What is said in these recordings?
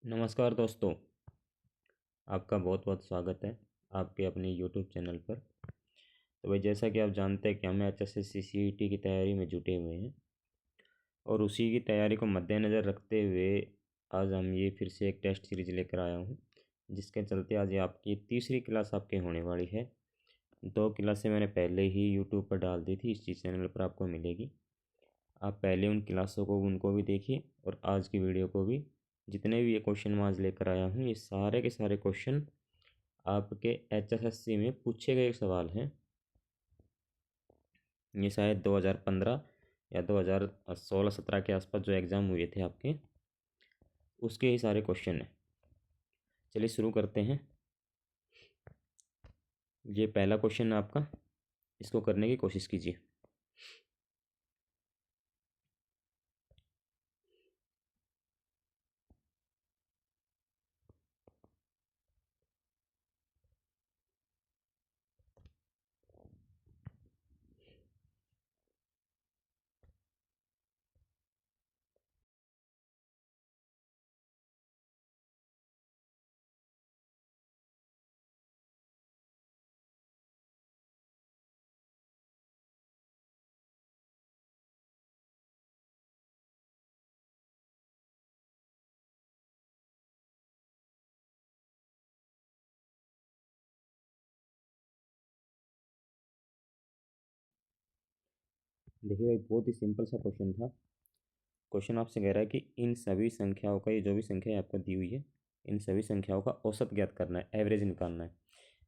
नमस्कार दोस्तों, आपका बहुत बहुत स्वागत है आपके अपने यूट्यूब चैनल पर। तो भाई, जैसा कि आप जानते हैं कि हम HSSC CET की तैयारी में जुटे हुए हैं और उसी की तैयारी को मद्देनज़र रखते हुए आज हम ये फिर से एक टेस्ट सीरीज लेकर आया हूँ, जिसके चलते आज ये आपकी तीसरी क्लास आपके होने वाली है। 2 क्लासें मैंने पहले ही यूट्यूब पर डाल दी थी, इसी चैनल पर आपको मिलेगी। आप पहले उन क्लासों को उनको भी देखिए और आज की वीडियो को भी। जितने भी ये क्वेश्चन मैं आज लेकर आया हूँ, ये सारे के सारे क्वेश्चन आपके HSSC में पूछे गए सवाल हैं। ये शायद 2015 या 2016-17 के आसपास जो एग्ज़ाम हुए थे आपके, उसके ही सारे क्वेश्चन हैं। चलिए शुरू करते हैं। ये पहला क्वेश्चन है आपका, इसको करने की कोशिश कीजिए। देखिए भाई, बहुत ही सिंपल सा क्वेश्चन था। क्वेश्चन आपसे कह रहा है कि इन सभी संख्याओं का, ये जो भी संख्या आपको दी हुई है, इन सभी संख्याओं का औसत ज्ञात करना है, एवरेज निकालना है।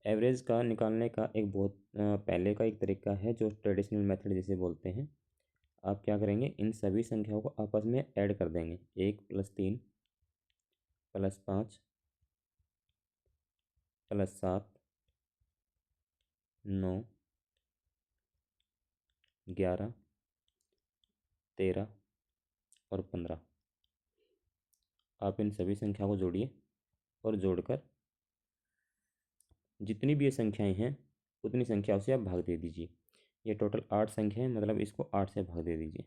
एवरेज का निकालने का एक बहुत पहले का एक तरीका है, जो ट्रेडिशनल मेथड जिसे बोलते हैं। आप क्या करेंगे, इन सभी संख्याओं को आपस में ऐड कर देंगे। 1 + 3 + 5 + 7 9 11 13 और 15। आप इन सभी संख्याओं को जोड़िए और जोड़कर जितनी भी ये संख्याएं हैं उतनी संख्याओं से आप भाग दे दीजिए। ये टोटल 8 संख्या है, मतलब इसको 8 से भाग दे दीजिए।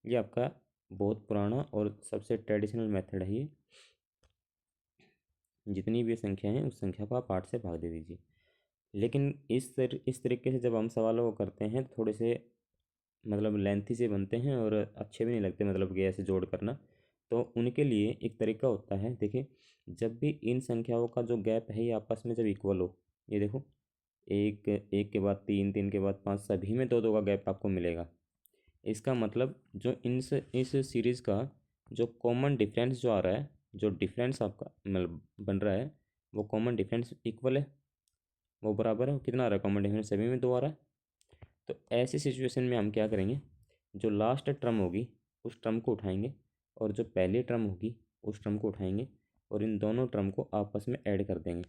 ये आपका बहुत पुराना और सबसे ट्रेडिशनल मेथड है ये। जितनी भी ये संख्या हैं उस संख्या को आप 8 से भाग दे दीजिए। लेकिन इस तरीके से जब हम सवालों को करते हैं तो थोड़े से मतलब लेंथी से बनते हैं और अच्छे भी नहीं लगते, मतलब कि ऐसे जोड़ करना। तो उनके लिए एक तरीका होता है। देखिए, जब भी इन संख्याओं का जो गैप है ये आपस में जब इक्वल हो, ये देखो, एक एक के बाद 3, 3 के बाद 5, सभी में 2 2 का गैप आपको मिलेगा। इसका मतलब जो इस सीरीज़ का जो कॉमन डिफरेंस जो आ रहा है, जो डिफरेंस आपका मतलब बन रहा है, वो कॉमन डिफरेंस इक्वल है, वो बराबर है। कितना आ रहा है कॉमन डिफरेंस? सभी में 2 आ रहा है। तो ऐसी सिचुएशन में हम क्या करेंगे, जो लास्ट टर्म होगी उस टर्म को उठाएंगे और जो पहली टर्म होगी उस टर्म को उठाएंगे और इन दोनों टर्म को आपस में ऐड कर देंगे।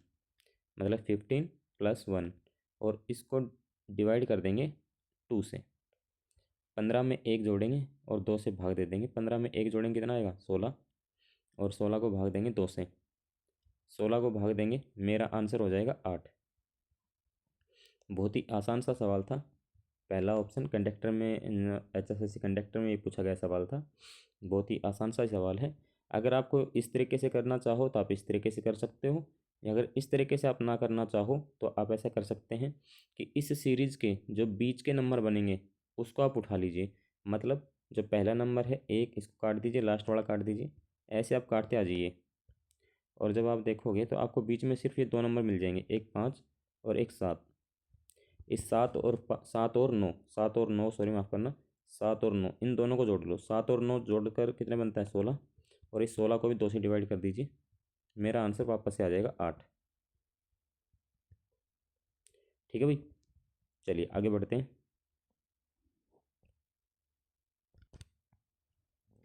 मतलब 15 + 1, और इसको डिवाइड कर देंगे 2 से। 15 में 1 जोड़ेंगे और 2 से भाग दे देंगे। 15 में 1 जोड़ेंगे कितना आएगा? 16, और 16 को भाग देंगे 2 से। 16 को भाग देंगे, मेरा आंसर हो जाएगा 8। बहुत ही आसान सा सवाल था। पहला ऑप्शन कंडक्टर में, HSSC कंडक्टर में ये पूछा गया सवाल था। बहुत ही आसान सा सवाल है। अगर आपको इस तरीके से करना चाहो तो आप इस तरीके से कर सकते हो, या अगर इस तरीके से आप ना करना चाहो तो आप ऐसा कर सकते हैं कि इस सीरीज़ के जो बीच के नंबर बनेंगे उसको आप उठा लीजिए। मतलब जो पहला नंबर है 1, इसको काट दीजिए, लास्ट वाला काट दीजिए। ऐसे आप काटते आ जाइए और जब आप देखोगे तो आपको बीच में सिर्फ ये 2 नंबर मिल जाएंगे, एक 5 और एक 7। इस 7 और 9, 7 और 9, सॉरी माफ़ करना, 7 और 9, इन दोनों को जोड़ लो। 7 और 9 जोड़कर कितने बनता है? 16, और इस 16 को भी 2 से डिवाइड कर दीजिए। मेरा आंसर वापस से आ जाएगा 8। ठीक है भाई, चलिए आगे बढ़ते हैं।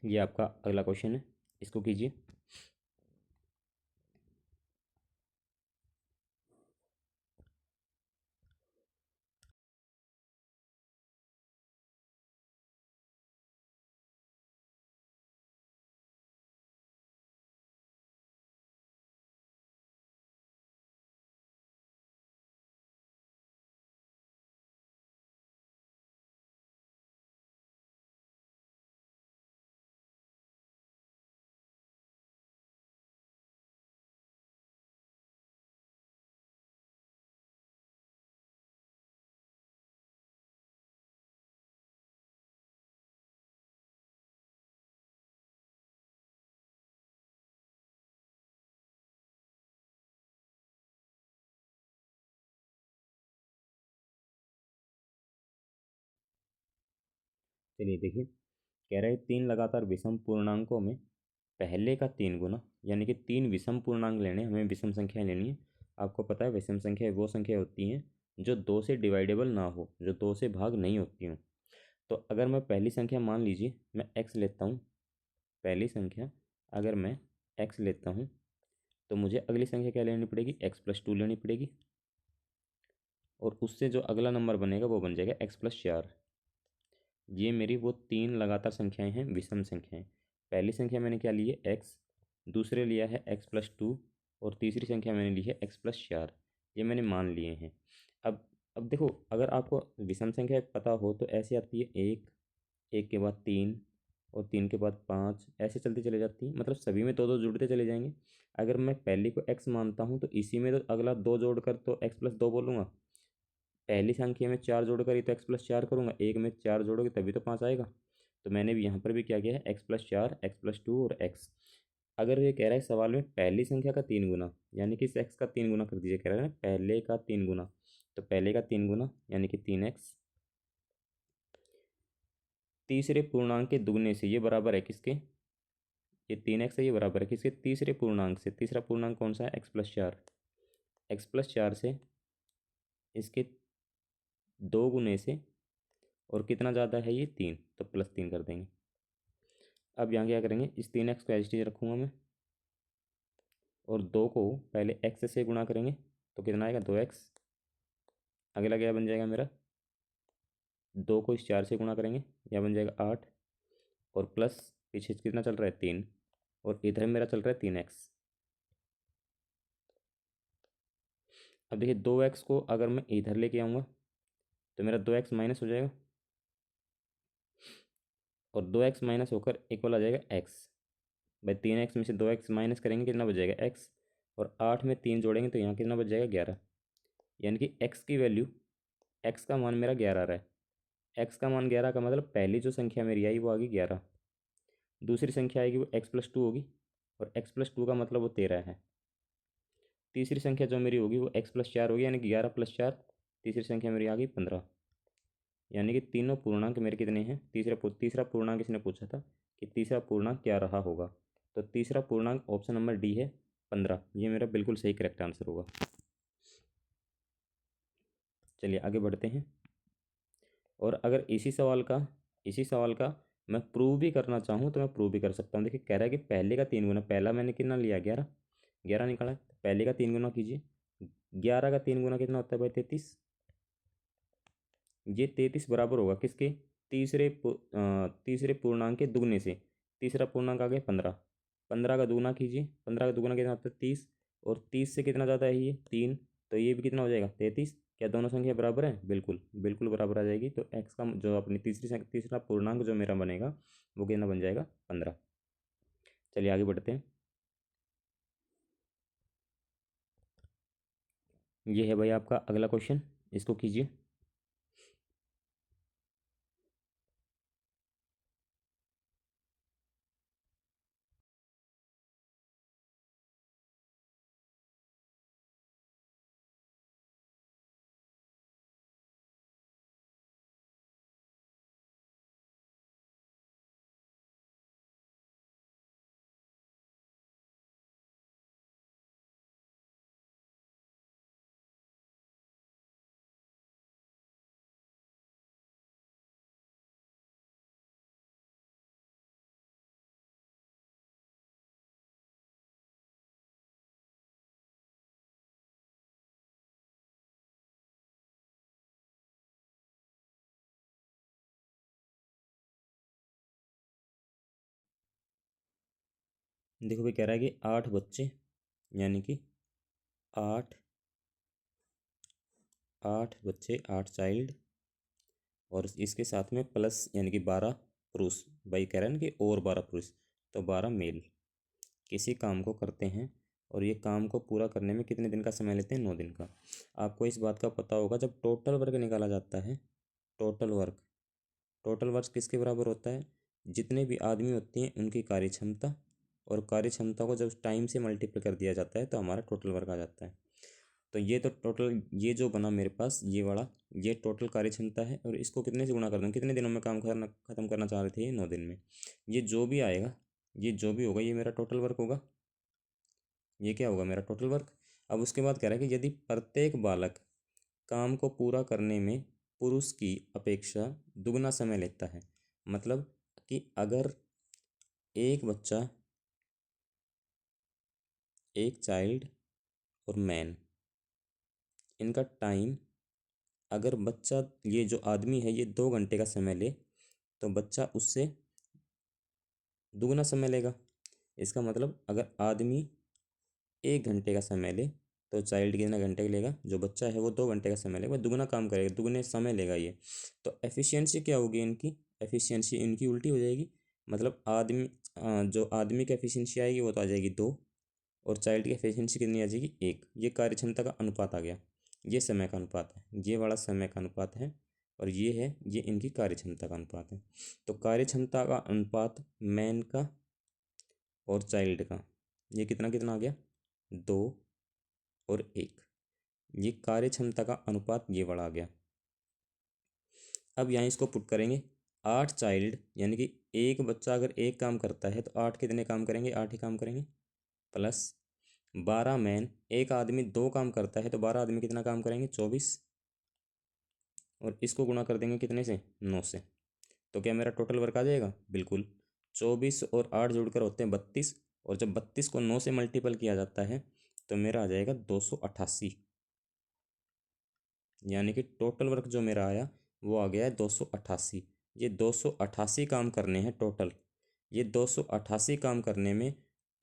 ये आपका अगला क्वेश्चन है, इसको कीजिए। चलिए देखिए, कह रहा है 3 लगातार विषम पूर्णांकों में पहले का 3 गुना, यानी कि 3 विषम पूर्णांक लेने, हमें विषम संख्या लेनी है। आपको पता है विषम संख्या वो संख्या होती हैं जो 2 से डिवाइडेबल ना हो, जो 2 से भाग नहीं होती हूँ। तो अगर मैं पहली संख्या मान लीजिए मैं x लेता हूँ, पहली संख्या अगर मैं x लेता हूँ तो मुझे अगली संख्या क्या लेनी पड़ेगी, x+2 लेनी पड़ेगी। और उससे जो अगला नंबर बनेगा वो बन जाएगा x+4। ये मेरी वो 3 लगातार संख्याएं हैं, विषम संख्याएं। पहली संख्या मैंने क्या ली है, x, दूसरे लिया है x+2, और तीसरी संख्या मैंने ली है x+4। ये मैंने मान लिए हैं। अब देखो, अगर आपको विषम संख्या पता हो तो ऐसे आती है, एक, एक के बाद 3, और 3 के बाद 5, ऐसे चलती चली जाती है। मतलब सभी में दो दो जुड़ते चले जाएंगे। अगर मैं पहली को x मानता हूँ तो इसी में तो अगला 2 जोड़कर तो x+2 बोलूँगा। पहली संख्या में 4 जोड़कर ही तो x+4 करूँगा, एक में 4 जोड़ोगे तभी तो 5 आएगा। तो मैंने भी यहाँ पर भी क्या किया है, x+4, x+2 और x। अगर ये कह रहा है सवाल में पहली संख्या का 3 गुना, यानी कि इस x का 3 गुना कर दीजिए, कह रहा है ना पहले का 3 गुना। तो पहले का 3 गुना यानी कि 3x, तीसरे पूर्णांक के दुगने से, ये बराबर है किसके, ये 3x है, ये बराबर है किसके, तीसरे पूर्णांक से। तीसरा पूर्णांक कौन सा है, x+4। x+4 से इसके 2 गुने से, और कितना ज़्यादा है ये 3, तो +3 कर देंगे। अब यहाँ क्या करेंगे, इस 3x को एज टीज रखूँगा मैं, और 2 को पहले x से गुणा करेंगे तो कितना आएगा, 2x। अगला क्या बन जाएगा मेरा, 2 को इस 4 से गुणा करेंगे, यह बन जाएगा 8, और प्लस पीछे कितना चल रहा है, 3, और इधर मेरा चल रहा है 3x। अब देखिए 2x को अगर मैं इधर लेके आऊँगा तो मेरा 2x माइनस हो जाएगा, और 2x माइनस होकर इक्वल आ जाएगा x। भाई 3x में से 2x माइनस करेंगे कितना बच जाएगा, x, और 8 में 3 जोड़ेंगे तो यहाँ कितना बच जाएगा, 11। यानी कि x की वैल्यू, x का मान मेरा 11 आ रहा है। x का मान 11 का मतलब पहली जो संख्या मेरी आई वो आ गई 11, दूसरी संख्या आएगी वो x+2 होगी, और x+2 का मतलब वो 13 है। तीसरी संख्या जो मेरी होगी वो x+4 होगी, यानी कि 11+4, तीसरी संख्या मेरी आ गई 15। यानी कि तीनों पूर्णांक मेरे कितने हैं, तीसरा पूर्णांक इसने पूछा था कि तीसरा पूर्णांक क्या रहा होगा, तो तीसरा पूर्णांक ऑप्शन नंबर डी है, 15। ये मेरा बिल्कुल सही करेक्ट आंसर होगा। चलिए आगे बढ़ते हैं। और अगर इसी सवाल का मैं प्रूव भी करना चाहूँ तो मैं प्रूव भी कर सकता हूँ। देखिए कह रहा है कि पहले का 3 गुना, पहला मैंने कितना लिया, 11, 11 निकाला है, तो पहले का 3 गुना कीजिए। 11 का 3 गुना कितना होता है भाई, 33। ये 33 बराबर होगा किसके, तीसरे पूर्णांक के दुगने से। तीसरा पूर्णांक आ गया 15, 15 का दुगना कीजिए, 15 का दुगना कितना होता है, 30, और 30 से कितना ज़्यादा है ये, 3, तो ये भी कितना हो जाएगा, 33। क्या दोनों संख्या बराबर है, बिल्कुल बिल्कुल बराबर आ जाएगी। तो एक्स का जो अपनी तीसरा पूर्णांक जो मेरा बनेगा वो कितना बन जाएगा, 15। चलिए आगे बढ़ते हैं। ये है भाई आपका अगला क्वेश्चन, इसको कीजिए। देखो भाई कह रहा है कि 8 बच्चे, यानी कि 8 8 बच्चे, 8 चाइल्ड, और इसके साथ में प्लस यानी कि 12 पुरुष। भाई कह रहा है ना कि और 12 पुरुष, तो 12 मेल किसी काम को करते हैं, और ये काम को पूरा करने में कितने दिन का समय लेते हैं, 9 दिन का। आपको इस बात का पता होगा जब टोटल वर्क निकाला जाता है, टोटल वर्क, टोटल वर्क किसके बराबर होता है, जितने भी आदमी होते हैं उनकी कार्यक्षमता, और कार्यक्षमता को जब टाइम से मल्टीप्लाई कर दिया जाता है तो हमारा टोटल वर्क आ जाता है। तो ये तो टोटल, ये जो बना मेरे पास ये वाला, ये टोटल कार्य क्षमता है। और इसको कितने से गुणा कर दूँ, कितने दिनों में काम करना ख़त्म करना चाह रहे थे ये 9 दिन में। ये जो भी आएगा, ये जो भी होगा, ये मेरा टोटल वर्क होगा। ये क्या होगा, मेरा टोटल वर्क। अब उसके बाद कह रहा है कि यदि प्रत्येक बालक काम को पूरा करने में पुरुष की अपेक्षा दुगना समय लेता है, मतलब कि अगर एक बच्चा, एक चाइल्ड और मैन, इनका टाइम, अगर बच्चा, ये जो आदमी है ये 2 घंटे का समय ले, तो बच्चा उससे दुगना समय लेगा। इसका मतलब अगर आदमी 1 घंटे का समय ले, तो चाइल्ड कितना घंटे का लेगा, जो बच्चा है वो 2 घंटे का समय लेगा, दुगना काम करेगा, दुगने समय लेगा ये। तो एफिशिएंसी क्या होगी इनकी, एफिशिएंसी इनकी उल्टी हो जाएगी। मतलब आदमी, जो आदमी की एफिशिएंसी आएगी वो तो आ जाएगी 2, और चाइल्ड की एफिशिएंसी कितनी आ जाएगी 1। ये कार्य क्षमता का अनुपात आ गया। ये समय का अनुपात है, ये वाला समय का अनुपात है, और ये है, ये इनकी कार्य क्षमता का अनुपात है। तो कार्य क्षमता का अनुपात मैन का और चाइल्ड का, ये कितना कितना आ गया, 2 और 1। ये कार्य क्षमता का अनुपात ये बड़ा आ गया। अब यहाँ इसको पुट करेंगे, 8 चाइल्ड, यानी कि एक बच्चा अगर एक काम करता है तो 8 कितने काम करेंगे, 8 ही काम करेंगे, प्लस 12 मैन, एक आदमी 2 काम करता है तो 12 आदमी कितना काम करेंगे, 24, और इसको गुणा कर देंगे कितने से, 9 से। तो क्या मेरा टोटल वर्क आ जाएगा, बिल्कुल। 24 और 8 जुड़कर होते हैं 32, और जब 32 को 9 से मल्टीपल किया जाता है तो मेरा आ जाएगा 288। यानी कि टोटल वर्क जो मेरा आया वो आ गया है 288। ये 288 काम करने हैं टोटल। ये 288 काम करने में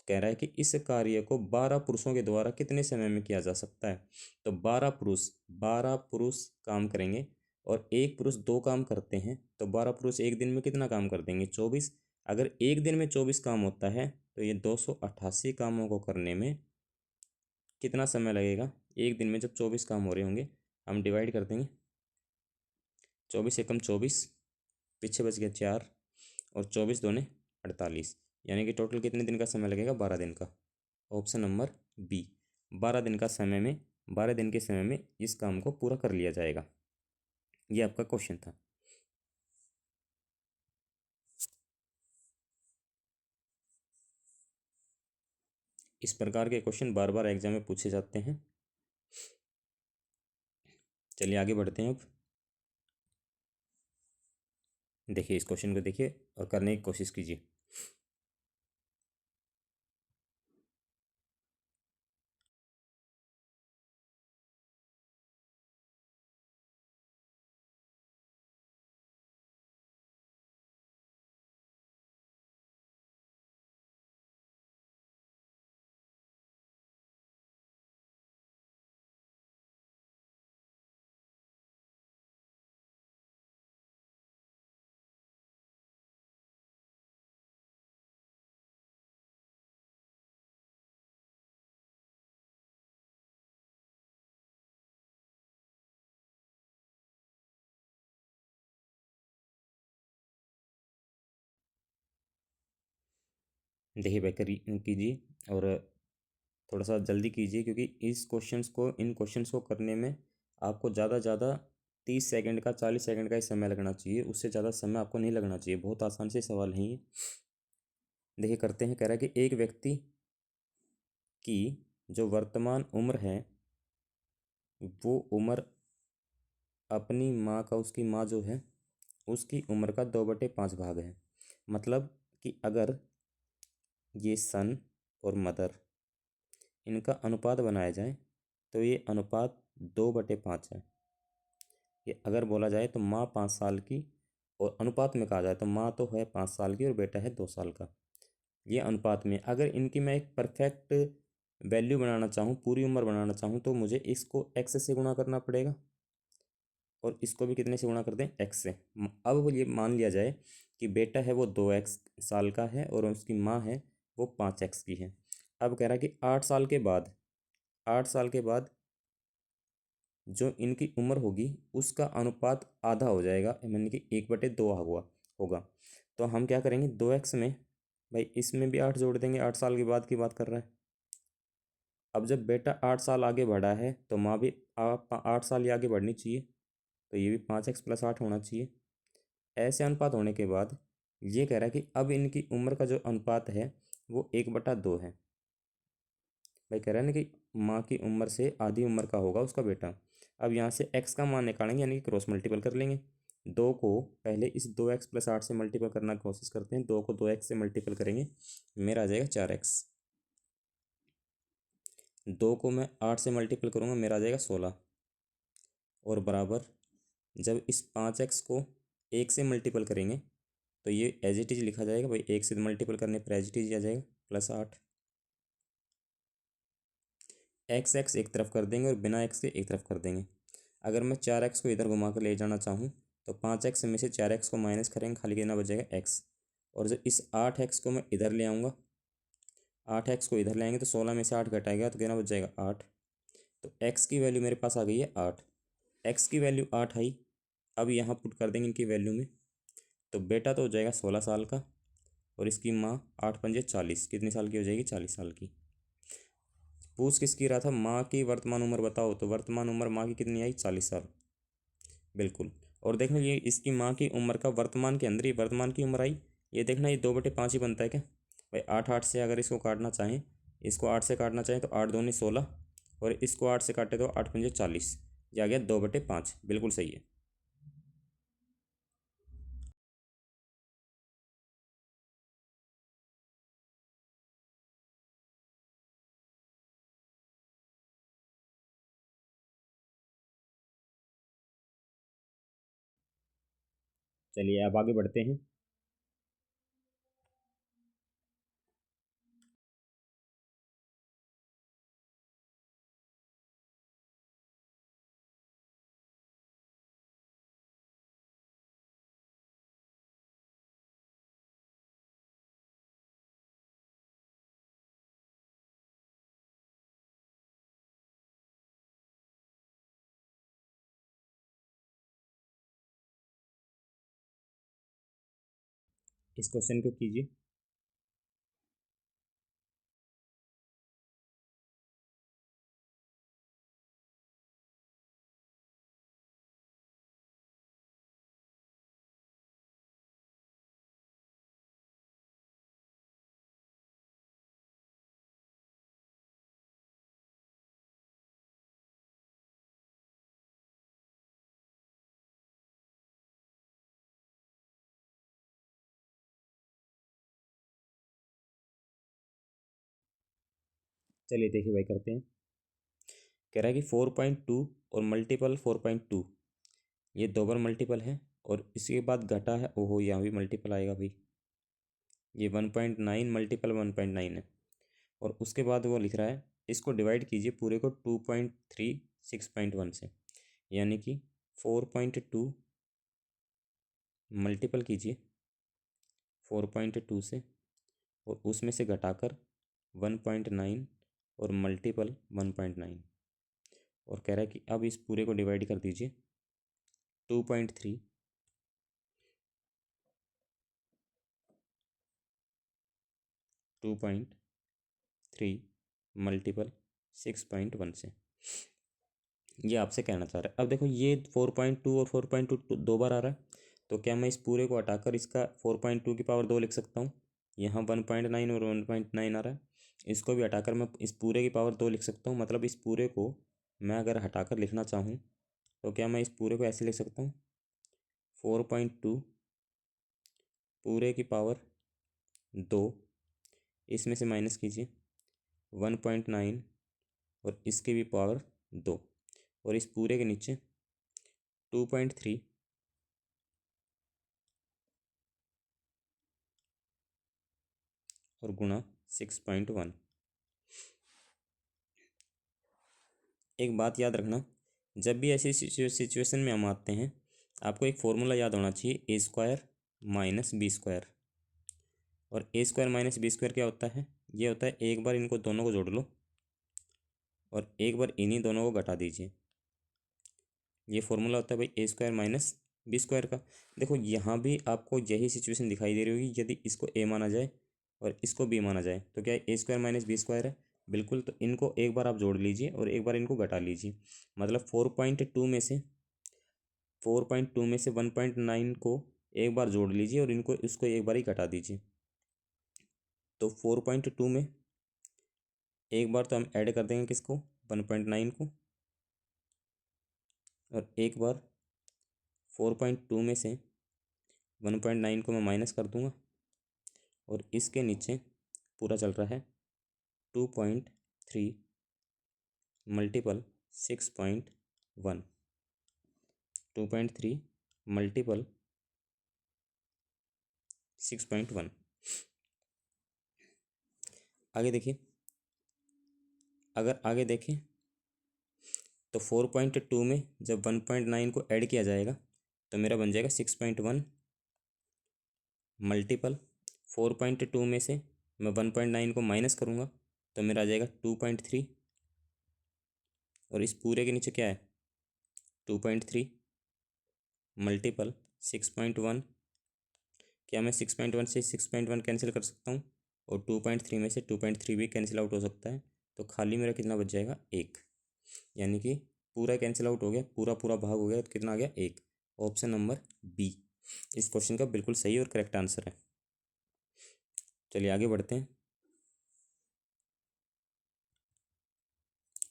कह रहा है कि इस कार्य को 12 पुरुषों के द्वारा कितने समय में किया जा सकता है। तो 12 पुरुष काम करेंगे, और एक पुरुष 2 काम करते हैं, तो 12 पुरुष एक दिन में कितना काम कर देंगे, 24। अगर एक दिन में 24 काम होता है तो ये 288 कामों को करने में कितना समय लगेगा। एक दिन में जब 24 काम हो रहे होंगे, हम डिवाइड कर देंगे, 24 एकम 24, पीछे बच गया 4, और 24 दूने 48, यानी कि टोटल कितने दिन का समय लगेगा, 12 दिन का। ऑप्शन नंबर बी, 12 दिन का समय में, 12 दिन के समय में इस काम को पूरा कर लिया जाएगा। ये आपका क्वेश्चन था। इस प्रकार के क्वेश्चन बार बार एग्जाम में पूछे जाते हैं। चलिए आगे बढ़ते हैं। अब देखिए, इस क्वेश्चन को देखिए और करने की कोशिश कीजिए। देखिए बेहतर कीजिए, और थोड़ा सा जल्दी कीजिए, क्योंकि इस क्वेश्चंस को, इन क्वेश्चंस को करने में आपको ज़्यादा ज़्यादा 30 सेकंड का, 40 सेकंड का ही समय लगना चाहिए, उससे ज़्यादा समय आपको नहीं लगना चाहिए। बहुत आसान से सवाल है ये। देखिए करते हैं। कह रहा है कि एक व्यक्ति की जो वर्तमान उम्र है, वो उम्र अपनी माँ का, उसकी माँ जो है उसकी उम्र का 2/5 भाग है। मतलब कि अगर ये सन और मदर, इनका अनुपात बनाया जाए तो ये अनुपात 2/5 है। ये अगर बोला जाए तो माँ 5 साल की, और अनुपात में कहा जाए तो माँ तो है 5 साल की और बेटा है 2 साल का। ये अनुपात में, अगर इनकी मैं एक परफेक्ट वैल्यू बनाना चाहूँ, पूरी उम्र बनाना चाहूँ, तो मुझे इसको एक्स से गुणा करना पड़ेगा, और इसको भी कितने से गुणा कर दें, एक्स से। अब वो ये मान लिया जाए कि बेटा है वो 2x साल का है, और उसकी माँ है वो 5x की है। अब कह रहा है कि 8 साल के बाद, 8 साल के बाद जो इनकी उम्र होगी उसका अनुपात आधा हो जाएगा, यानी कि 1/2 हुआ होगा। तो हम क्या करेंगे, 2x में, भाई इसमें भी 8 जोड़ देंगे, 8 साल के बाद की बात कर रहा है, अब जब बेटा 8 साल आगे बढ़ा है तो माँ भी 8 साल ही आगे बढ़नी चाहिए, तो ये भी 5x+8 होना चाहिए। ऐसे अनुपात होने के बाद ये कह रहा है कि अब इनकी उम्र का जो अनुपात है वो 1/2 है। भाई कह रहा है ना कि माँ की उम्र से आधी उम्र का होगा उसका बेटा। अब यहाँ से x का मान निकालेंगे, यानी कि क्रॉस मल्टीपल कर लेंगे। दो को पहले इस 2x+8 से मल्टीपल करना की कोशिश करते हैं। 2 को 2x से मल्टीपल करेंगे, मेरा आ जाएगा 4x। 2 को मैं 8 से मल्टीपल करूँगा, मेरा आ जाएगा 16। और बराबर जब इस 5x को 1 से मल्टीपल करेंगे तो ये एज इट इज लिखा जाएगा। भाई 1 से मल्टीपल करने पर एज इट इज आ जाएगा +8। x एक तरफ कर देंगे और बिना x के एक तरफ कर देंगे। अगर मैं 4x को इधर घुमा कर ले जाना चाहूँ तो 5x में से 4x को माइनस करेंगे, खाली कितना बच जाएगा x। और जब इस 8x को मैं इधर ले आऊँगा, 8x को इधर ले आएंगे तो 16 में से 8 घटाएगा तो कितना बच जाएगा 8। तो x की वैल्यू मेरे पास आ गई है 8। x की वैल्यू 8 आई। अब यहाँ पुट कर देंगे इनकी वैल्यू में, तो बेटा तो हो जाएगा 16 साल का और इसकी माँ 8×5 = 40। कितने साल की हो जाएगी? 40 साल की। पूछ किसकी रहा था? माँ की वर्तमान उम्र बताओ, तो वर्तमान उम्र माँ की कितनी आई? 40 साल। बिल्कुल। और देखना ये इसकी माँ की उम्र का वर्तमान के अंदर ही वर्तमान की उम्र आई। ये देखना ये 2/5 ही बनता है क्या? भाई 8 से अगर इसको काटना चाहें, इसको 8 से काटना चाहें तो 8 दूनी 16 और इसको 8 से काटे तो 8×5 = 40। ये आ गया 2/5। बिल्कुल सही है। चलिए अब आगे बढ़ते हैं। इस क्वेश्चन को कीजिए। चलिए देखिए भाई करते हैं। कह रहा है कि 4.2 और मल्टीपल 4.2 ये दो बार मल्टीपल है और इसके बाद घटा है। ओहो, यहाँ भी मल्टीपल आएगा भाई। ये 1.9 मल्टीपल 1.9 है। और उसके बाद वो लिख रहा है इसको डिवाइड कीजिए पूरे को 2.3 6.1 से, यानी कि 4.2 मल्टीपल कीजिए 4.2 से और उसमें से घटाकर 1.9 और मल्टीपल 1.9। और कह रहा है कि अब इस पूरे को डिवाइड कर दीजिए 2.3 2.3 मल्टीपल 6.1 से। ये आपसे कहना चाह रहा है। अब देखो ये 4.2 और 4.2 दो बार आ रहा है, तो क्या मैं इस पूरे को हटाकर इसका 4.2 की पावर 2 लिख सकता हूँ? यहाँ 1.9 और 1.9 आ रहा है, इसको भी हटाकर मैं इस पूरे की पावर 2 लिख सकता हूँ। मतलब इस पूरे को मैं अगर हटाकर लिखना चाहूँ तो क्या मैं इस पूरे को ऐसे लिख सकता हूँ? 4.2 पूरे की पावर 2, इसमें से माइनस कीजिए 1.9 और इसकी भी पावर 2 और इस पूरे के नीचे 2.3 और गुणा 6.1। एक बात याद रखना, जब भी ऐसी सिचुएशन में हम आते हैं, आपको एक फॉर्मूला याद होना चाहिए, A² - B²। और A² - B² क्या होता है? ये होता है एक बार इनको दोनों को जोड़ लो और एक बार इन्हीं दोनों को घटा दीजिए। ये फॉर्मूला होता है भाई A² - B² का। देखो यहाँ भी आपको यही सिचुएशन दिखाई दे रही होगी। यदि इसको A माना जाए और इसको B माना जाए तो क्या A² - B² है? बिल्कुल, तो इनको एक बार आप जोड़ लीजिए और एक बार इनको घटा लीजिए। मतलब 4.2 में से 1.9 को एक बार जोड़ लीजिए और इनको इसको एक बार ही घटा दीजिए। तो 4.2 में एक बार तो हम ऐड कर देंगे किसको, 1.9 को, और एक बार 4.2 में से 1.9 को मैं माइनस कर दूंगा, और इसके नीचे पूरा चल रहा है 2.3 मल्टीपल 6.1, 2.3 मल्टीपल 6.1। आगे देखिए, अगर आगे देखें तो 4.2 में जब 1.9 को ऐड किया जाएगा तो मेरा बन जाएगा 6.1 मल्टीपल 4.2 में से मैं 1.9 को माइनस करूँगा तो मेरा आ जाएगा 2.3, और इस पूरे के नीचे क्या है, 2.3 मल्टीपल 6.1। क्या मैं 6.1 से 6.1 कैंसिल कर सकता हूँ, और 2.3 में से 2.3 भी कैंसिल आउट हो सकता है, तो खाली मेरा कितना बच जाएगा, एक। यानी कि पूरा कैंसिल आउट हो गया, पूरा पूरा भाग हो गया, तो कितना आ गया, एक। ऑप्शन नंबर बी इस क्वेश्चन का बिल्कुल सही और करेक्ट आंसर है। चलिए आगे बढ़ते हैं,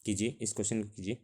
कीजिए इस क्वेश्चन को कीजिए।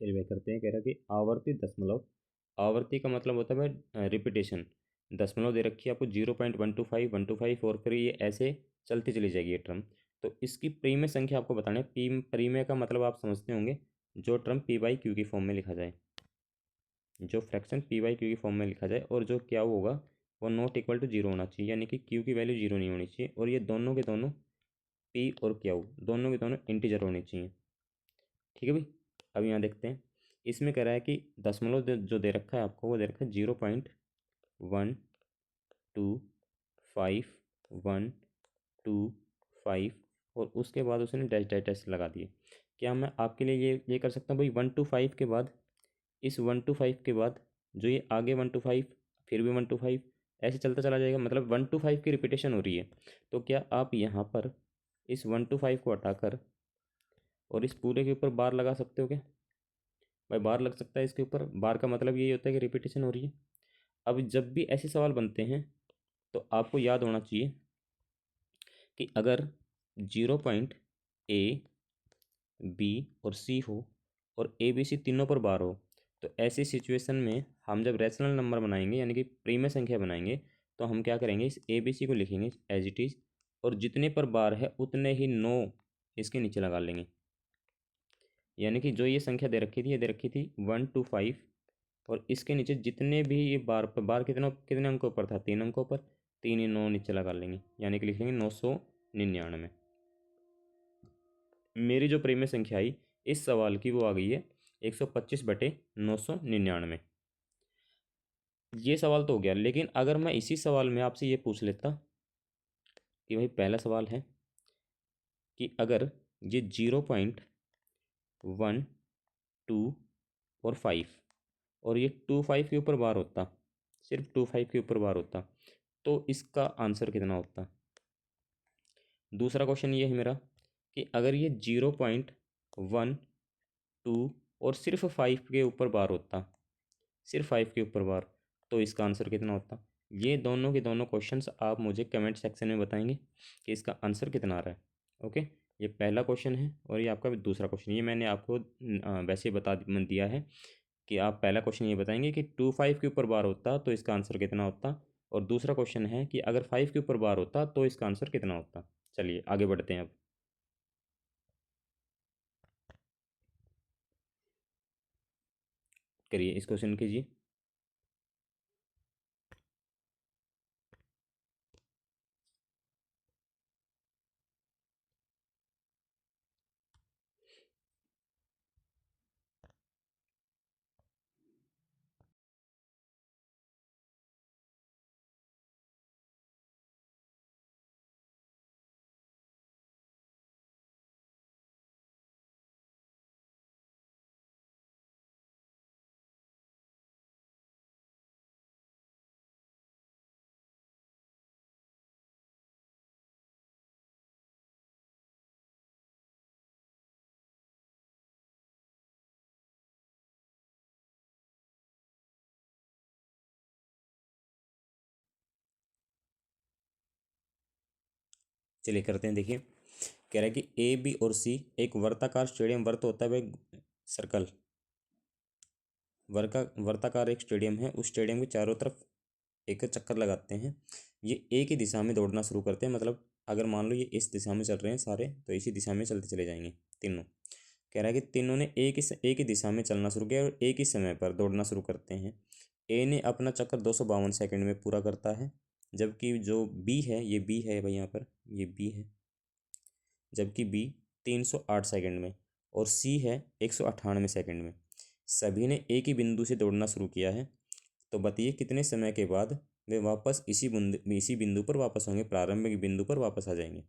चलिए भाई करते हैं। कह रहा कि आवर्ती दशमलव, आवर्ती का मतलब होता है भाई रिपीटेशन। दशमलव दे रखी है आपको 0.125 125 और फिर ये ऐसे चलती चली जाएगी ये टर्म। तो इसकी प्रीमेय संख्या आपको बताना है। पी प्रीमेय का मतलब आप समझते होंगे, जो टर्म पी बाई क्यू की फॉर्म में लिखा जाए, जो फ्रैक्शन पी बाई क्यू की फॉर्म में लिखा जाए और जो क्या होगा वो नॉट इक्वल टू जीरो होना चाहिए, यानी कि क्यू की वैल्यू जीरो नहीं होनी चाहिए और ये दोनों के दोनों पी और क्यू दोनों के दोनों इंटीजर होने चाहिए। ठीक है भाई। अब यहाँ देखते हैं, इसमें कह रहा है कि दशमलव जो दे रखा है आपको वो दे रखा है 0.125 1 2 5 और उसके बाद उसने डैश डैश डैश लगा दिए। क्या मैं आपके लिए ये कर सकता हूँ भाई 1 to 5 के बाद, इस 1 to 5 के बाद जो ये आगे 1 to 5 फिर भी 1 to 5 ऐसे चलता चला जाएगा, मतलब 1 to 5 की रिपीटेशन हो रही है। तो क्या आप यहाँ पर इस 1 to 5 को हटाकर और इस पूरे के ऊपर बार लगा सकते हो क्या? भाई बार लग सकता है इसके ऊपर। बार का मतलब यही होता है कि रिपीटेशन हो रही है। अब जब भी ऐसे सवाल बनते हैं तो आपको याद होना चाहिए कि अगर 0.A, B और C हो और ABC तीनों पर बार हो, तो ऐसी सिचुएशन में हम जब रैशनल नंबर बनाएंगे यानी कि प्रीमय संख्या बनाएंगे, तो हम क्या करेंगे, इस ABC को लिखेंगे एज इट इज़ और जितने पर बार है उतने ही 9 इसके नीचे लगा लेंगे। यानी कि जो ये संख्या दे रखी थी, ये दे रखी थी 1 to 5 और इसके नीचे जितने भी ये बार पर, बार कितना कितने अंकों पर था, 3 अंकों पर, 3 ही 9 नीचे लगा लेंगे, यानी कि लिख लेंगे 999। मेरी जो प्रीमिय संख्या आई इस सवाल की वो आ गई है 125/999। ये सवाल तो हो गया, लेकिन अगर मैं इसी सवाल में आपसे ये पूछ लेता कि भाई पहला सवाल है कि अगर ये 0.1 2 और 5 और ये 2 5 के ऊपर बार होता, सिर्फ 2 5 के ऊपर बार होता, तो इसका आंसर कितना होता। दूसरा क्वेश्चन ये है मेरा कि अगर ये 0.1 2 और सिर्फ 5 के ऊपर बार होता, सिर्फ 5 के ऊपर बार, तो इसका आंसर कितना होता। ये दोनों के दोनों क्वेश्चंस आप मुझे कमेंट सेक्शन में बताएंगे कि इसका आंसर कितना आ रहा है। ओके, ये पहला क्वेश्चन है और ये आपका दूसरा क्वेश्चन, ये मैंने आपको वैसे ही बता दिया है कि आप पहला क्वेश्चन ये बताएंगे कि 2 5 के ऊपर बार होता तो इसका आंसर कितना होता, और दूसरा क्वेश्चन है कि अगर 5 के ऊपर बार होता तो इसका आंसर कितना होता। चलिए आगे बढ़ते हैं अब। करिए इस क्वेश्चन कीजिए। चलिए करते हैं। देखिए कह रहा है कि A, B और C एक वर्ताकार स्टेडियम, वर्त होता है भाई सर्कल, वर्ताकार एक स्टेडियम है, उस स्टेडियम के चारों तरफ एक चक्कर लगाते हैं। ये एक ही दिशा में दौड़ना शुरू करते हैं, मतलब अगर मान लो ये इस दिशा में चल रहे हैं सारे, तो इसी दिशा में चलते चले जाएंगे तीनों। कह रहा है कि तीनों ने एक ही दिशा में चलना शुरू किया और एक ही समय पर दौड़ना शुरू करते हैं। ए ने अपना चक्कर 252 सेकंड में पूरा करता है, जबकि जो बी है, ये बी है भाई यहाँ पर, ये बी है, जबकि बी 308 सेकंड में और सी है 198 सेकंड में। सभी ने एक ही बिंदु से दौड़ना शुरू किया है, तो बताइए कितने समय के बाद वे वापस इसी बिंदु पर वापस होंगे, प्रारंभिक बिंदु पर वापस आ जाएंगे।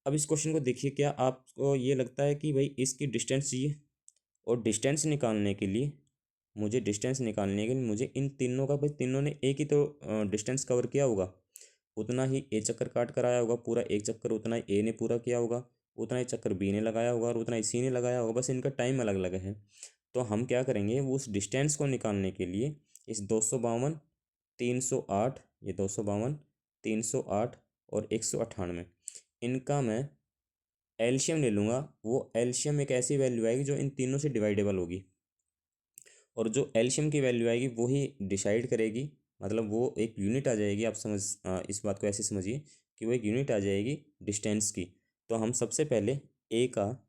अब इस क्वेश्चन को देखिए, क्या आपको ये लगता है कि भाई इसकी डिस्टेंस चाहिए, और डिस्टेंस निकालने के लिए मुझे इन तीनों का, भाई तीनों ने एक ही तो डिस्टेंस कवर किया होगा, उतना ही ए चक्कर काट कर आया होगा, पूरा एक चक्कर उतना ही ए ने पूरा किया होगा, उतना ही चक्कर बी ने लगाया होगा और उतना ही सी ने लगाया होगा, बस इनका टाइम अलग अलग है। तो हम क्या करेंगे, वो उस डिस्टेंस को निकालने के लिए इस 252 308, ये 252 308 और 198, इनका मैं एलसीएम ले लूँगा, वो एलसीएम एक ऐसी वैल्यू आएगी जो इन तीनों से डिवाइडेबल होगी, और जो एलसीएम की वैल्यू आएगी वो ही डिसाइड करेगी, मतलब वो एक यूनिट आ जाएगी। आप इस बात को ऐसे समझिए कि वो एक यूनिट आ जाएगी डिस्टेंस की। तो हम सबसे पहले ए का,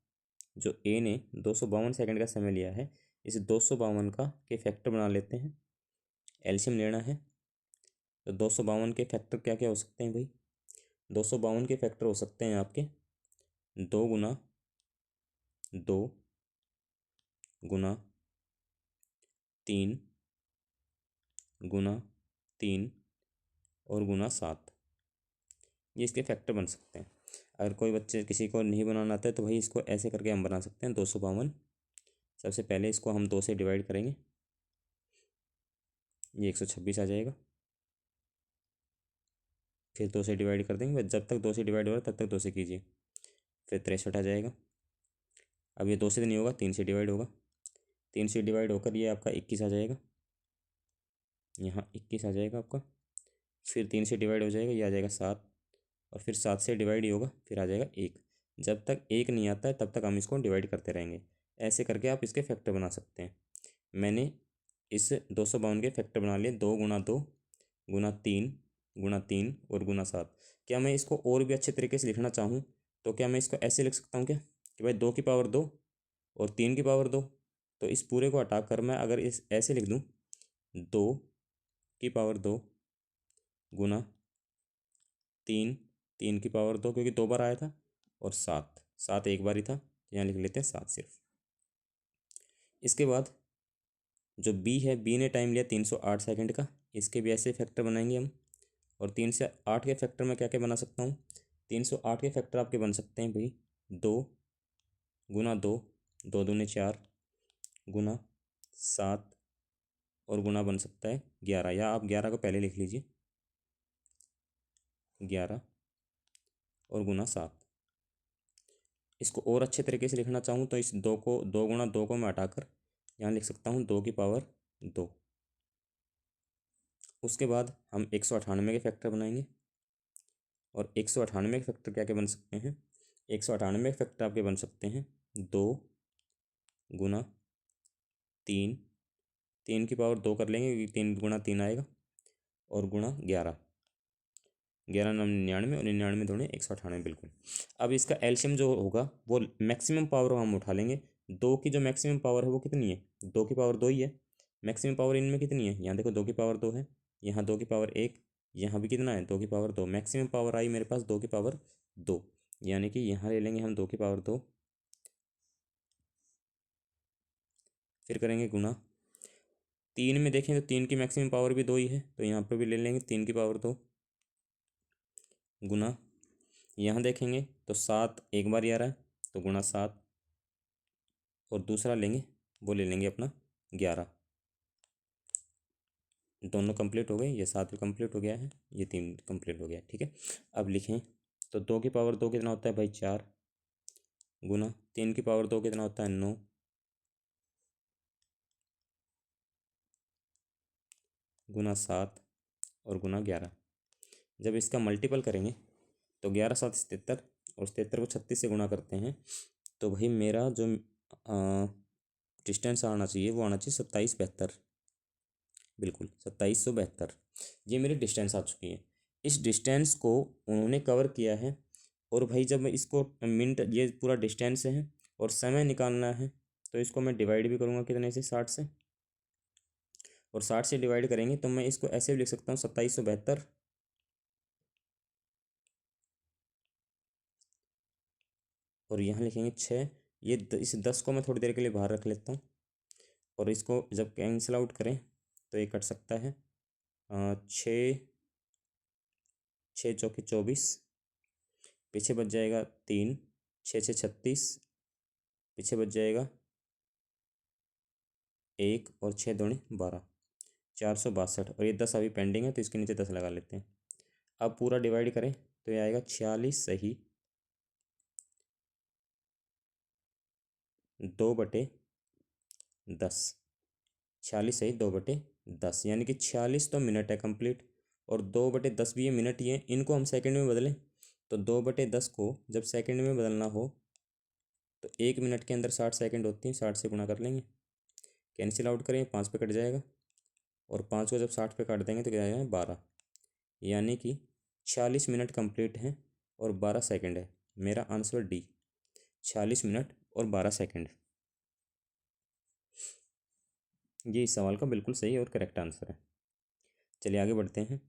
जो ए ने 252 सेकंड का समय लिया है, इस 252 का के फैक्टर बना लेते हैं। एलसीएम लेना है तो 252 के फैक्टर क्या क्या हो सकते हैं भाई? 252 के फैक्टर हो सकते हैं आपके 2 गुना 2 गुना 3 गुना 3 और गुना 7, ये इसके फैक्टर बन सकते हैं। अगर कोई बच्चे किसी को नहीं बनाना आता है तो भाई इसको ऐसे करके हम बना सकते हैं 252। सबसे पहले इसको हम 2 से डिवाइड करेंगे, ये 126 आ जाएगा। फिर 2 से डिवाइड कर देंगे, बस जब तक 2 से डिवाइड हो रहा है तब तक 2 से कीजिए। फिर 63 आ जाएगा। अब ये 2 से तो नहीं होगा, 3 से डिवाइड होगा। 3 से डिवाइड होकर ये आपका 21 आ जाएगा, यहाँ 21 आ जाएगा आपका। फिर 3 से डिवाइड हो जाएगा, ये आ जाएगा 7, और फिर 7 से डिवाइड ही होगा, फिर आ जाएगा 1। जब तक 1 नहीं आता है तब तक हम इसको डिवाइड करते रहेंगे। ऐसे करके आप इसके फैक्टर बना सकते हैं। मैंने इस 252 के फैक्टर बना लिए, 2 गुना 2 गुना 3 गुना 3 और गुना 7। क्या मैं इसको और भी अच्छे तरीके से लिखना चाहूँ तो क्या मैं इसको ऐसे लिख सकता हूँ क्या, कि भाई 2 की पावर 2 और 3 की पावर 2। तो इस पूरे को हटाकर मैं अगर इस ऐसे लिख दूँ, 2 की पावर 2 गुना 3 3 की पावर 2, क्योंकि 2 बार आया था, और 7 7 एक बार ही था, तो यहाँ लिख लेते हैं 7 सिर्फ। इसके बाद जो बी है, बी ने टाइम लिया 308 सेकंड का, इसके भी ऐसे फैक्टर बनाएंगे हम। और 3 से 8 के फैक्टर में क्या क्या बना सकता हूँ? 308 के फैक्टर आपके बन सकते हैं भाई 2 गुना 2, 2 दूने 4 गुना 7, और गुना बन सकता है 11, या आप 11 को पहले लिख लीजिए, 11 और गुना 7। इसको और अच्छे तरीके से लिखना चाहूँ तो इस 2 को मैं हटाकर यहाँ लिख सकता हूँ 2 की पावर 2। उसके बाद हम 198 के फैक्टर बनाएंगे, और 198 के फैक्टर क्या क्या बन सकते हैं? 198 के फैक्टर आपके बन सकते हैं 2 गुना 3, 3 की पावर 2 कर लेंगे क्योंकि 3 गुना 3 आएगा, और गुना 11, 11 9 99 और 99 दूने 198 बिल्कुल। अब इसका एलसीएम जो होगा वो मैक्सिमम पावर हम उठा लेंगे। 2 की जो मैक्सिमम पावर है वो कितनी है? 2 की पावर 2 ही है। मैक्सिमम पावर इनमें कितनी है? यहाँ देखो 2 की पावर 2 है, यहाँ 2 की पावर 1, यहाँ भी कितना है? 2 की पावर 2। मैक्सिमम पावर आई मेरे पास 2 की पावर 2, यानी कि यहाँ ले लेंगे हम 2 की पावर 2, फिर करेंगे गुना। 3 में देखें तो 3 की मैक्सिमम पावर भी 2 ही है, तो यहाँ पर भी ले लेंगे 3 की पावर 2 गुना। यहाँ देखेंगे तो 7 एक बार ही आ रहा है, तो गुना 7, और दूसरा लेंगे वो ले लेंगे अपना 11। दोनों कंप्लीट हो गए, ये 7 भी कंप्लीट हो गया है, ये 3 कंप्लीट हो गया है, ठीक है। अब लिखें तो 2 की पावर 2 कितना होता है भाई? 4 गुना 3 की पावर 2 कितना होता है? 9 गुना 7 और गुना 11। जब इसका मल्टीपल करेंगे तो 11 7 77, और 77 को 36 से गुना करते हैं, तो भाई मेरा जो डिस्टेंस आना चाहिए वो आना चाहिए 2772, बिल्कुल 2772। ये मेरी डिस्टेंस आ चुकी है। इस डिस्टेंस को उन्होंने कवर किया है, और भाई जब मैं इसको मिनट, ये पूरा डिस्टेंस है और समय निकालना है, तो इसको मैं डिवाइड भी करूँगा कितने से? 60 से, और 60 से डिवाइड करेंगे तो मैं इसको ऐसे भी लिख सकता हूँ 2772, और यहाँ लिखेंगे 6। इस 10 को मैं थोड़ी देर के लिए बाहर रख लेता हूँ, और इसको जब कैंसिल आउट करें तो ये कट सकता है 6 6 चौके 24, पीछे बच जाएगा 3, 6 6 36, पीछे बच जाएगा 1, और 6 दूनी 12, 462। और ये 10 अभी पेंडिंग है तो इसके नीचे 10 लगा लेते हैं। अब पूरा डिवाइड करें तो ये आएगा 46 सही 2/10, 46 सही 2/10, यानी कि 46 तो मिनट है कंप्लीट, और 2/10 भी ये मिनट ही है। इनको हम सेकंड में बदलें तो 2/10 को जब सेकंड में बदलना हो तो 1 मिनट के अंदर 60 सेकंड होती हैं, 60 से गुणा कर लेंगे, कैंसिल आउट करेंगे, 5 पे कट जाएगा, और 5 को जब 60 पे काट देंगे तो क्या आएगा 12, यानी कि 46 मिनट कंप्लीट हैं और 12 सेकंड है। मेरा आंसर डी, 46 मिनट और 12 सेकंड। ये इस सवाल का बिल्कुल सही और करेक्ट आंसर है। चलिए आगे बढ़ते हैं।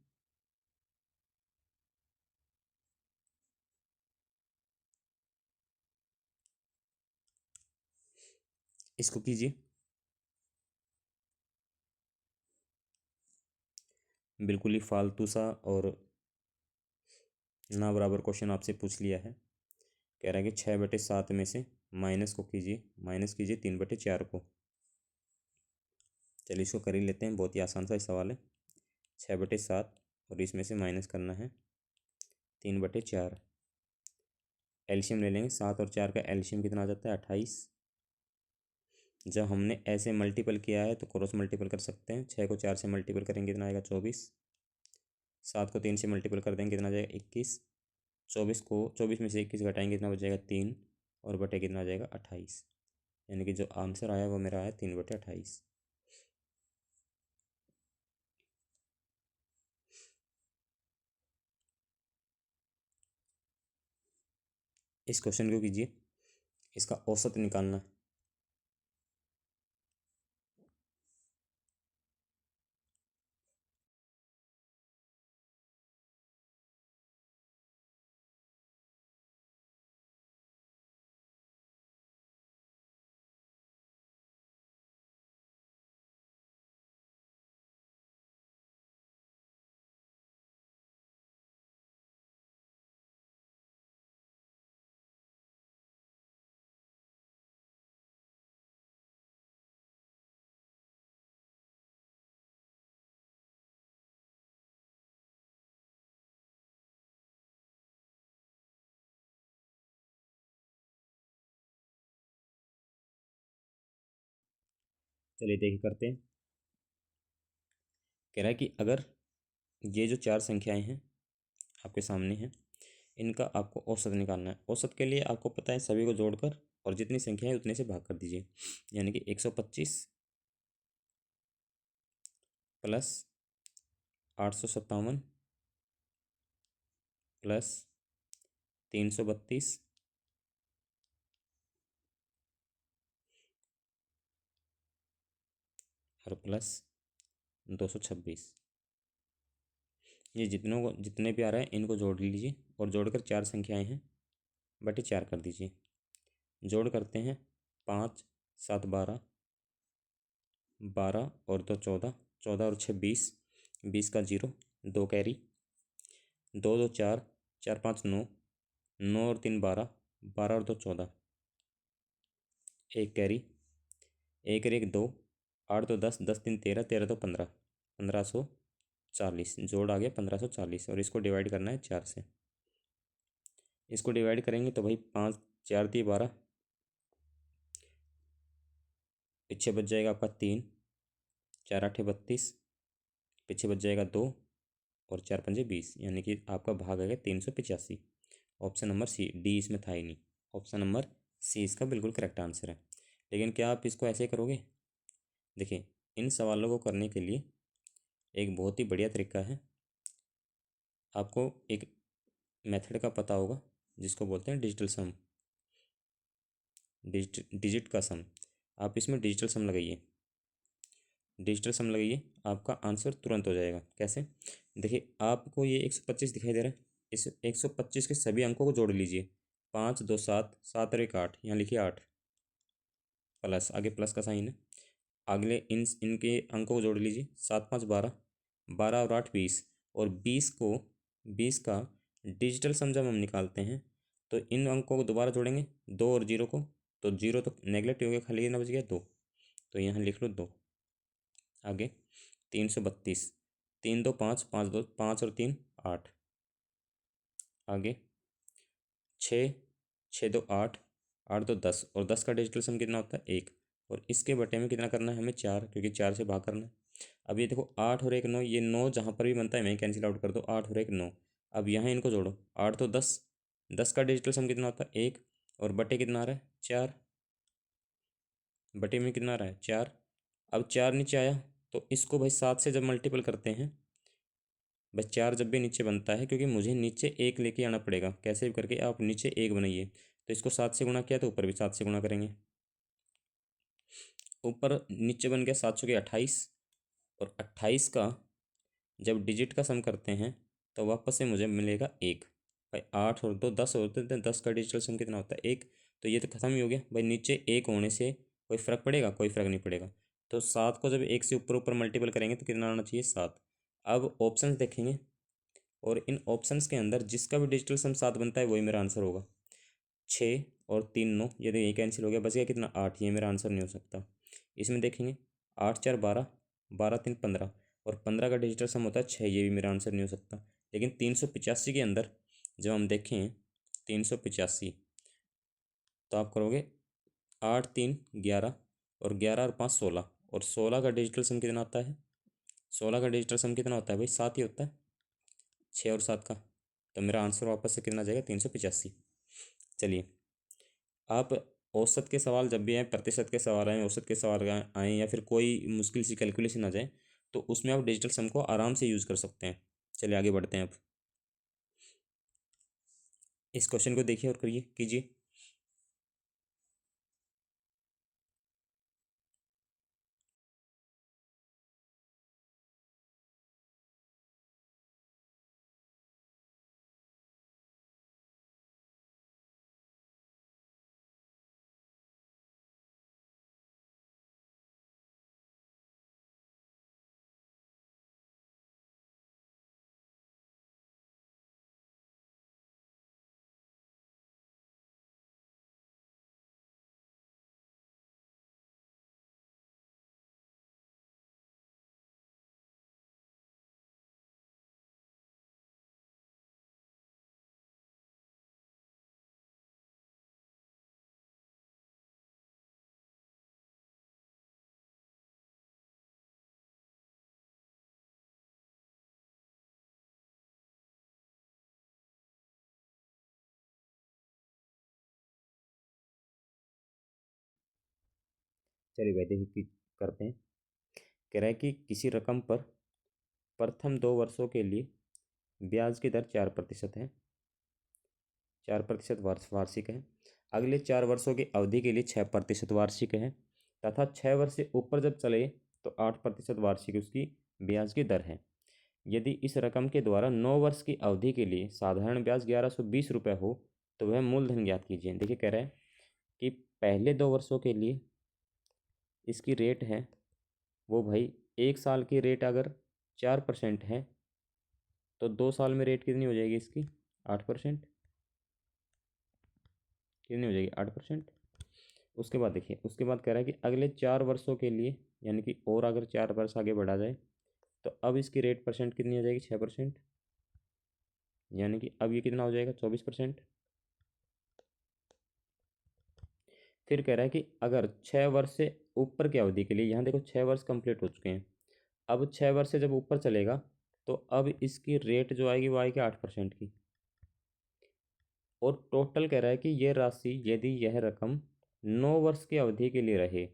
इसको कीजिए। बिल्कुल ही फालतू सा और ना बराबर क्वेश्चन आपसे पूछ लिया है। कह रहा है कि 6/7 में से माइनस को कीजिए, माइनस कीजिए 3/4 को। चलिए इसको कर ही लेते हैं, बहुत ही आसान सा सवाल है। 6/7 और इसमें से माइनस करना है 3/4। एल्शियम ले लेंगे, 7 और 4 का एल्शियम कितना आ जाता है 28। जब हमने ऐसे मल्टीपल किया है तो क्रॉस मल्टीपल कर सकते हैं। 6 को 4 से मल्टीपल करेंगे कितना आएगा 24। 7 को 3 से मल्टीपल कर देंगे कितना आ जाएगा 21। 24 में से 21 घटाएंगे कितना बच जाएगा 3, और बटे कितना आ जाएगा 28। यानी कि जो आंसर आया वो मेरा आया 3/28। इस क्वेश्चन को कीजिए, इसका औसत निकालना है। चलिए देखिए करते हैं। कह रहा है कि अगर ये जो 4 संख्याएं हैं आपके सामने हैं, इनका आपको औसत निकालना है। औसत के लिए आपको पता है सभी को जोड़कर और जितनी संख्या है उतने से भाग कर दीजिए। यानी कि 125 प्लस 857 प्लस 332 और प्लस 226। ये जितने भी आ रहा है इनको जोड़ लीजिए, और जोड़कर 4 संख्याएं हैं बटे 4 कर दीजिए। जोड़ करते हैं, 5 7 12, 12 और 2 14, 14 और 6 20, 20 का 0, 2 कैरी, 2 2 4, 4 5 9, 9 और 3 12, 12 और 2 14, 1 कैरी, 1 और 1 2, 8 2 10, 10 3 13, 13 2 15, 1540। जोड़ आ गया 1540, और इसको डिवाइड करना है 4 से। इसको डिवाइड करेंगे तो भाई 5 4 दिए 12, पीछे बच जाएगा आपका 3, 4 8 32, पीछे बच जाएगा 2, और 4 5 20, यानी कि आपका भाग आएगा 385। ऑप्शन नंबर सी, डी इसमें था ही नहीं। ऑप्शन नंबर सी इसका बिल्कुल करेक्ट आंसर है। लेकिन क्या आप इसको ऐसे करोगे? देखिए, इन सवालों को करने के लिए एक बहुत ही बढ़िया तरीका है। आपको एक मेथड का पता होगा जिसको बोलते हैं डिजिटल सम, डिजिट का सम। आप इसमें डिजिटल सम लगाइए, डिजिटल सम लगाइए, आपका आंसर तुरंत हो जाएगा। कैसे? देखिए, आपको ये 125 दिखाई दे रहा है, इस 125 के सभी अंकों को जोड़ लीजिए। 5 2 7, 7 और 1 8, यहाँ लिखिए 8, प्लस, आगे प्लस का साइन है। अगले इनके अंकों को जोड़ लीजिए, 7 5 12, 12 और 8 20, और 20 का डिजिटल सम जब हम निकालते हैं तो इन अंकों को दोबारा जोड़ेंगे, 2 और 0 को, तो 0 तो नेगलेक्ट हो गया, खाली कितना बच गया 2, तो यहाँ लिख लो 2। आगे 332, 3 2 5, 5 2 5 और 3 8। आगे 6 6 2 8, 8 2 10, और 10 का डिजिटल सम कितना होता है 1, और इसके बटे में कितना करना है हमें 4, क्योंकि 4 से भाग करना है। अब ये देखो 8 और 1 9, ये 9 जहाँ पर भी बनता है मैं कैंसिल आउट कर दो, 8 और 1 9। अब यहाँ इनको जोड़ो, 8 तो 10, 10 का डिजिटल सम कितना होता है 1, और बटे कितना आ रहा है 4 बटे में कितना आ रहा है 4। अब 4 नीचे आया तो इसको भाई 7 से जब मल्टीपल करते हैं, बस 4 जब भी नीचे बनता है, क्योंकि मुझे नीचे 1 लेके आना पड़ेगा, कैसे भी करके आप नीचे 1 बनाइए। तो इसको 7 से गुणा किया तो ऊपर भी 7 से गुणा करेंगे। ऊपर नीचे बन गया 7 के 28, और 28 का जब डिजिट का सम करते हैं तो वापस से मुझे मिलेगा 1। भाई 8 और 2 10 होते हैं, 10 का डिजिटल सम कितना होता है 1। तो ये तो खत्म ही हो गया भाई, नीचे 1 होने से कोई फ़र्क पड़ेगा, कोई फ़र्क नहीं पड़ेगा। तो 7 को जब 1 से ऊपर ऊपर मल्टीपल करेंगे तो कितना आना चाहिए 7। अब ऑप्शंस देखेंगे, और इन ऑप्शंस के अंदर जिसका भी डिजिटल सम 7 बनता है वही मेरा आंसर होगा। 6 और 3 9, ये देखिए कैंसिल हो गया, बच गया कितना 8, ये मेरा आंसर नहीं हो सकता। इसमें देखेंगे 8 4 12, 12 3 15, और 15 का डिजिटल सम होता है 6, ये भी मेरा आंसर नहीं हो सकता। लेकिन 385 के अंदर जब हम देखें 385, तो आप करोगे 8 3 11, और 11 और 5 16, और 16 का डिजिटल सम कितना आता है, 16 का डिजिटल सम कितना होता है भाई 7 ही होता है, 6 और 7 का। तो मेरा आंसर वापस से कितना जाएगा 385। चलिए, आप औसत के सवाल जब भी आए, प्रतिशत के सवाल आए, औसत के सवाल आए, या फिर कोई मुश्किल सी कैलकुलेशन आ जाए, तो उसमें आप डिजिटल सम को आराम से यूज़ कर सकते हैं। चलिए आगे बढ़ते हैं। अब इस क्वेश्चन को देखिए और करिए कीजिए। चलिए भाई देखिए करते हैं। कह रहा है कि किसी रकम पर प्रथम 2 वर्षों के लिए ब्याज की दर 4% है, 4% वार्षिक है। अगले 4 वर्षों की अवधि के लिए 6% वार्षिक है, तथा 6 वर्ष से ऊपर जब चले तो 8% वार्षिक उसकी ब्याज की दर है। यदि इस रकम के द्वारा 9 वर्ष की अवधि के लिए साधारण ब्याज 1120 रुपये हो तो वह मूलधन ज्ञात कीजिए। देखिए कह रहा है कि पहले 2 वर्षों के लिए इसकी रेट है वो भाई, 1 साल की रेट अगर 4% है तो 2 साल में रेट कितनी हो जाएगी इसकी 8%। कितनी हो जाएगी 8%। उसके बाद देखिए, उसके बाद कह रहा है कि अगले 4 वर्षों के लिए, यानी कि और अगर 4 वर्ष आगे बढ़ा जाए तो अब इसकी रेट परसेंट कितनी हो जाएगी 6%, यानी कि अब ये कितना हो जाएगा 24%। फिर कह रहा है कि अगर 6 वर्ष से ऊपर की अवधि के लिए, यहाँ देखो 6 वर्ष कंप्लीट हो चुके हैं, अब 6 वर्ष से जब ऊपर चलेगा तो अब इसकी रेट जो आएगी वो आएगी 8% की। और टोटल कह रहा है कि यह राशि यदि यह रकम 9 वर्ष की अवधि के लिए रहे,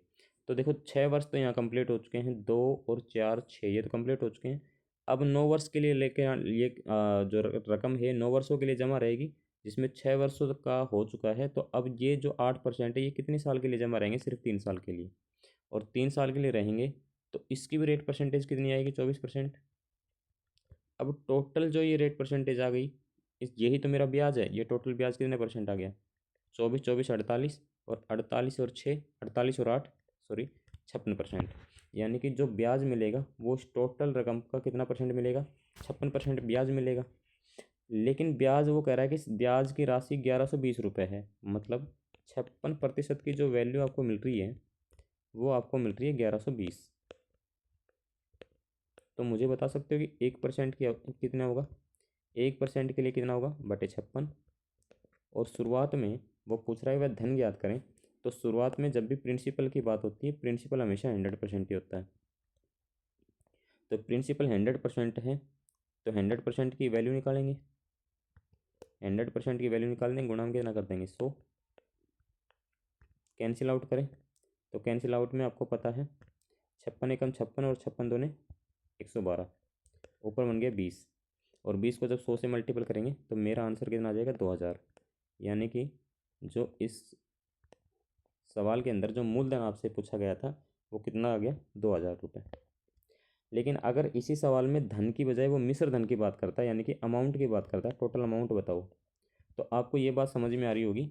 तो देखो 6 वर्ष तो यहाँ कंप्लीट हो चुके हैं, 2 और 4 6, ये तो कंप्लीट हो चुके हैं। अब 9 वर्ष के लिए लेके ये जो रकम है 9 वर्षों के लिए जमा रहेगी, जिसमें 6 वर्षों का हो चुका है। तो अब ये जो 8% है ये कितने साल के लिए जमा रहेंगे, सिर्फ 3 साल के लिए, और 3 साल के लिए रहेंगे तो इसकी भी रेट परसेंटेज कितनी आएगी 24%। अब टोटल जो ये रेट परसेंटेज आ गई, इस यही तो मेरा ब्याज है, ये टोटल ब्याज कितने परसेंट आ गया 24 24 48, और 48 और 6 48 और 8 सॉरी 56%। यानी कि जो ब्याज मिलेगा वो उस टोटल रकम का कितना परसेंट मिलेगा 56% ब्याज मिलेगा। लेकिन ब्याज वो कह रहा है कि ब्याज की राशि 1120 रुपये है, मतलब 56% की जो वैल्यू आपको मिल रही है वो आपको मिल रही है 1120। तो मुझे बता सकते हो कि 1% की कितना होगा, 1% के लिए कितना होगा बटे 56। और शुरुआत में वो पूछ रहा है वह धन ज्ञात करें, तो शुरुआत में जब भी प्रिंसिपल की बात होती है, प्रिंसिपल हमेशा 100% ही होता है। तो प्रिंसिपल 100% है तो 100% की वैल्यू निकालेंगे, 100% की वैल्यू निकाल देंगे, गुणा में कितना कर देंगे 100, कैंसिल आउट करें तो कैंसिल आउट में आपको पता है 56 एकम 56 और 56 दूने 112, ऊपर बन गया 20। और 20 को जब 100 से मल्टीपल करेंगे तो मेरा आंसर कितना आ जाएगा 2000। यानी कि जो इस सवाल के अंदर जो मूलधन आपसे पूछा गया था वो कितना आ गया 2000 रुपये। लेकिन अगर इसी सवाल में धन की बजाय वो मिश्र धन की बात करता है, यानी कि अमाउंट की बात करता है, टोटल अमाउंट बताओ, तो आपको ये बात समझ में आ रही होगी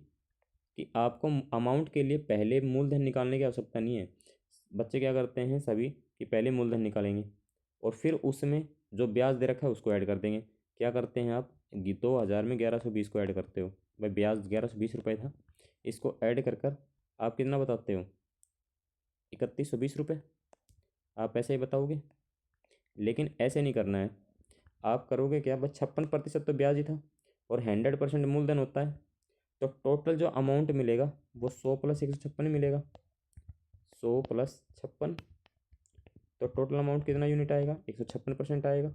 कि आपको अमाउंट के लिए पहले मूलधन निकालने की आवश्यकता नहीं है। बच्चे क्या करते हैं सभी कि पहले मूलधन निकालेंगे और फिर उसमें जो ब्याज दे रखा है उसको ऐड कर देंगे। क्या करते हैं आप, 2000 में 1120 को ऐड करते हो, भाई ब्याज 1120 रुपये था, इसको ऐड कर कर आप कितना बताते हो 3120 रुपये, आप ऐसे ही बताओगे। लेकिन ऐसे नहीं करना है, आप करोगे क्या, बस 56% तो ब्याज ही था और 100% मूलधन होता है, तो टोटल जो अमाउंट मिलेगा वो 100 + 156 मिलेगा, 100 + 56, तो टोटल अमाउंट कितना यूनिट आएगा 156% आएगा।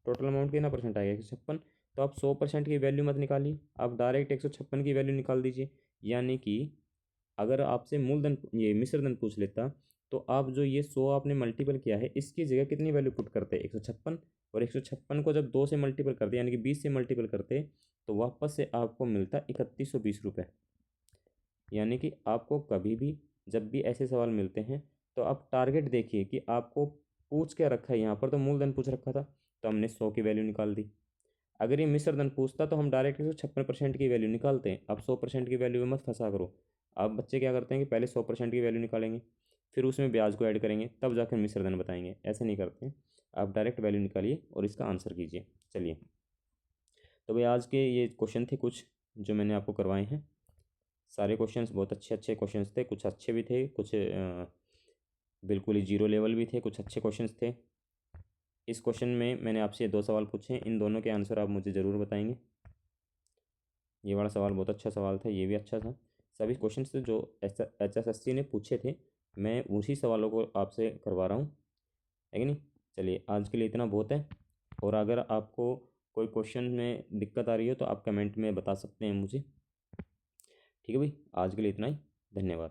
टोटल अमाउंट कितना परसेंट आएगा 156। तो आप 100% की वैल्यू मत निकालिए, आप डायरेक्ट 156 की वैल्यू निकाल दीजिए। यानी कि अगर आपसे मूलधन ये मिश्रधन पूछ लेता तो आप जो ये 100 आपने मल्टीपल किया है इसकी जगह कितनी वैल्यू पुट करते 156, और 156 को जब 2 से मल्टीपल करते यानी कि 20 से मल्टीपल करते तो वापस से आपको मिलता 3120 रुपये। यानी कि आपको कभी भी जब भी ऐसे सवाल मिलते हैं तो आप टारगेट देखिए कि आपको पूछ क्या रखा है। यहाँ पर तो मूलधन पूछ रखा था तो हमने 100 की वैल्यू निकाल दी। अगर ये मिश्रधन पूछता तो हम डायरेक्ट 156% की वैल्यू निकालते हैं। अब 100% की वैल्यू में मत फंसा करो। अब बच्चे क्या करते हैं कि पहले 100% की वैल्यू निकालेंगे, फिर उसमें ब्याज को ऐड करेंगे, तब जाकर मिश्रधन बताएंगे। ऐसे नहीं करते हैं, आप डायरेक्ट वैल्यू निकालिए और इसका आंसर कीजिए। चलिए, तो भाई आज के ये क्वेश्चन थे कुछ जो मैंने आपको करवाए हैं। सारे क्वेश्चंस बहुत अच्छे अच्छे क्वेश्चंस थे, कुछ अच्छे भी थे, कुछ बिल्कुल ही जीरो लेवल भी थे, कुछ अच्छे क्वेश्चंस थे। इस क्वेश्चन में मैंने आपसे 2 सवाल पूछे, इन दोनों के आंसर आप मुझे ज़रूर बताएंगे। ये वाला सवाल बहुत अच्छा सवाल था, ये भी अच्छा था। सभी क्वेश्चंस जो HSSC ने पूछे थे मैं उसी सवालों को आपसे करवा रहा हूँ, है कि नहीं। चलिए, आज के लिए इतना बहुत है। और अगर आपको कोई क्वेश्चन में दिक्कत आ रही हो तो आप कमेंट में बता सकते हैं मुझे। ठीक है भाई, आज के लिए इतना ही। धन्यवाद।